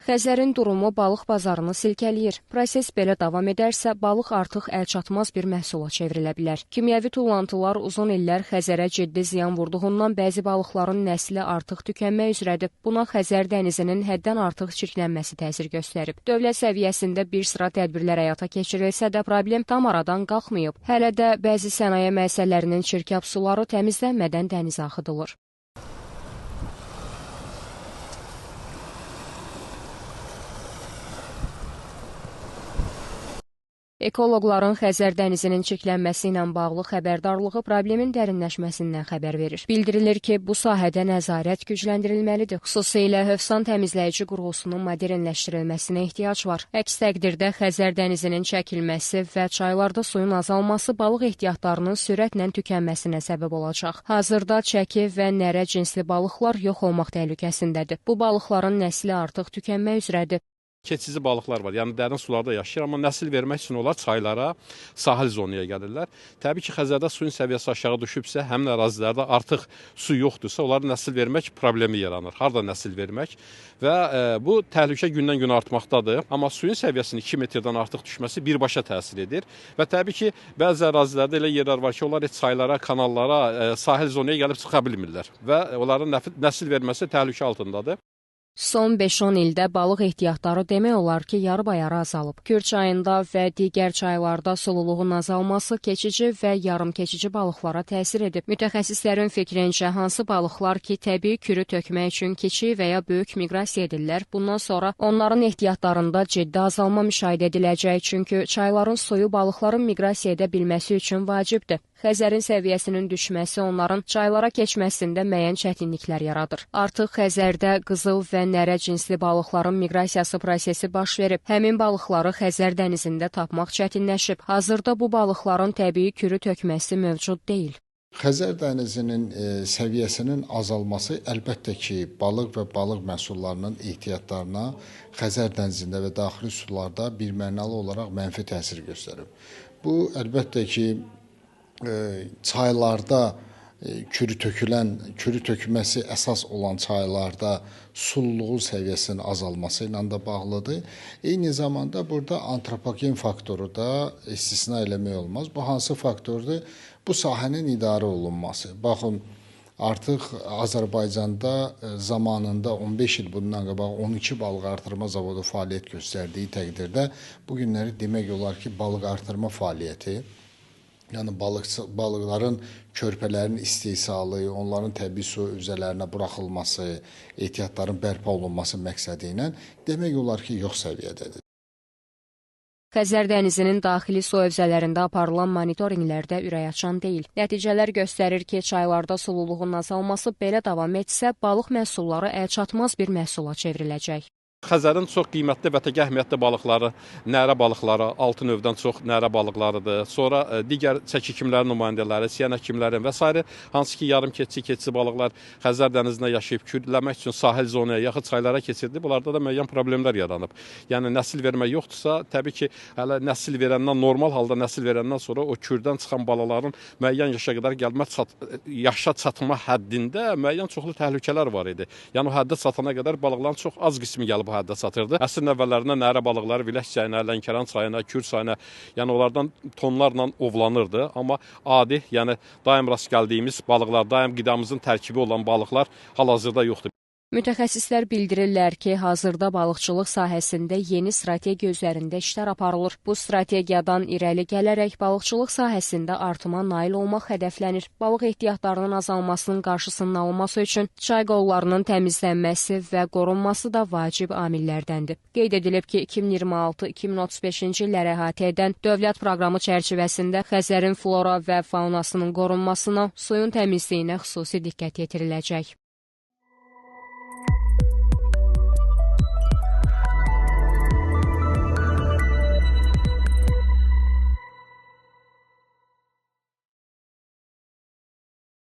Xəzərin durumu balıq bazarını silkələyir. Proses belə davam edərsə, balıq artıq əlçatmaz bir məhsula çevrilə bilər. Kimyəvi tullantılar uzun illər Xəzərə ciddi ziyan vurduğundan bəzi balıqların nəsli artıq tükənmək üzrədir. Buna Xəzər dənizinin həddən artıq çirklənməsi təsir göstərib. Dövlət səviyyəsində bir sıra tədbirlər həyata keçirilsə də problem tam aradan qalxmayıb. Hələ də bəzi sənaye müəssisələrinin çirkab suları təmizlənmədən dənizə axıdılır. Ekoloqların Xəzər dənizinin çirklənməsi ilə bağlı xəbərdarlığı problemin dərinləşməsindən xəbər verir. Bildirilir ki, bu sahədə nəzarət gücləndirilməlidir. Xüsusilə hövsan təmizləyici qurğusunun modernləşdirilməsinə ehtiyac var. Əks təqdirdə Xəzər dənizinin çəkilməsi və çaylarda suyun azalması balıq ehtiyatlarının sürətlə tükənməsinə səbəb olacaq. Hazırda çəki və nərə cinsli balıqlar yox olmaq təhlükəsindədir. Bu balıqların nəsli artıq tükənmək üzrədir. Keçici balıqlar var, yəni dərin sularda yaşayır, amma nəsil vermək üçün onlar çaylara, sahil zonaya gəlirlər. Təbii ki, Xəzərdə suyun səviyyəsi aşağı düşübsə, həmin ərazilərdə artıq su yoxdursa, onların nəsil vermək problemi yaranır. Harada nəsil vermək və bu təhlükə gündən-günə artmaqdadır. Amma suyun səviyyəsinin 2 metrdən artıq düşməsi birbaşa təsir edir və təbii ki, bəzi ərazilərdə elə yerlər var ki, onlar heç çaylara, kanallara, sahil zonaya gəlib çıxa bilmirlər və onların nəsil verməsi təhlükə altındadır. Son 5-10 ildə balıq ehtiyatları demək olar ki, yarı-bayarı azalıb. Kür çayında və digər çaylarda sululuğun azalması keçici və yarım keçici balıqlara təsir edib. Mütəxəssislərin fikrincə, hansı balıqlar ki, təbii kürü tökmək üçün kiçik və ya böyük miqrasiya edirlər, bundan sonra onların ehtiyatlarında ciddi azalma müşahidə ediləcək, çünki çayların suyu balıqların miqrasiya edə bilməsi üçün vacibdir. Xəzərin səviyyəsinin düşməsi onların çaylara keçməsində müəyyən çətinliklər yaradır. Artıq Xəzərdə qızıl və nərə cinsli balıqların miqrasiyası prosesi baş verib. Həmin balıqları Xəzər dənizində tapmaq çətinləşib. Hazırda bu balıqların təbii kürü tökməsi mövcud deyil. Xəzər dənizinin səviyyəsinin azalması əlbəttə ki, balıq və balıq məhsullarının ehtiyatlarına Xəzər dənizində və daxili sularda birmənalı olaraq mənfi təsir göstərib. Bu, əlbəttə ki, çaylarda kürü tökülməsi əsas olan çaylarda sululuğun səviyyəsinin azalması ilə də bağlıdır. Eyni zamanda burada antropogen faktoru da istisna eləmək olmaz. Bu hansı faktordur? Bu sahənin idarə olunması. Baxın, artıq Azərbaycanda zamanında 15 il bundan qabaq 12 balıq artırma zavodu fəaliyyət göstərdiyi təqdirdə bu günləri demək olar ki, balıq artırma fəaliyyəti, yəni balıqların körpələrin istehsalı, onların təbii su hövzələrinə buraxılması, ehtiyatların bərpa olunması məqsədi ilə demək olar ki, yox səviyyədədir. Xəzər dənizinin daxili su hövzələrində aparılan monitorinqlərdə ürəkaçan deyil. Nəticələr göstərir ki, çaylarda sululuğun azalması belə davam etsə, balıq məhsulları əlçatmaz bir məhsula çevriləcək. Xəzərin çox qiymətli və tək əhəmiyyətli balıqları, nərə balıqları, 6 növdən çox nərə balıqlarıdır. Sonra digər çəki kimlərin nümayəndələri, siyanə kimlərin və s. hansı ki, yarım keçici balıqlar Xəzər dənizində yaşayıb kürləmək üçün sahil zonaya, yaxud çaylara keçirdi. Bunlarda da müəyyən problemlər yaranıb. Yəni, nəsil vermək yoxdursa, təbii ki, hələ nəsil verəndən, normal halda nəsil verəndən sonra o kürdən çıxan balaların müəyyən yaşa qədər yaşa çatma həddində müəyyən çoxlu təhlükələr var idi. Yəni, o həddə çatana qədər balıqların çox az qismi gəlib həddə çatırdı. Əsrin əvvəllərində nərə balıqları Vilək çayına, Lənkəran çayına, Kür çayına, yəni onlardan tonlarla ovlanırdı. Amma adi, yəni daim rast gəldiyimiz balıqlar, daim qidamızın tərkibi olan balıqlar hal-hazırda yoxdur. Mütəxəssislər bildirirlər ki, hazırda balıqçılıq sahəsində yeni strategiya üzərində işlər aparılır. Bu strategiyadan irəli gələrək balıqçılıq sahəsində artıma nail olmaq hədəflənir. Balıq ehtiyatlarının azalmasının qarşısının alınması üçün çay qollarının təmizlənməsi və qorunması da vacib amillərdəndir. Qeyd edilib ki, 2026-2035-ci illəri əhatə edən dövlət proqramı çərçivəsində Xəzərin flora və faunasının qorunmasına, suyun təmizliyinə xüsusi diqqət yetiriləcək.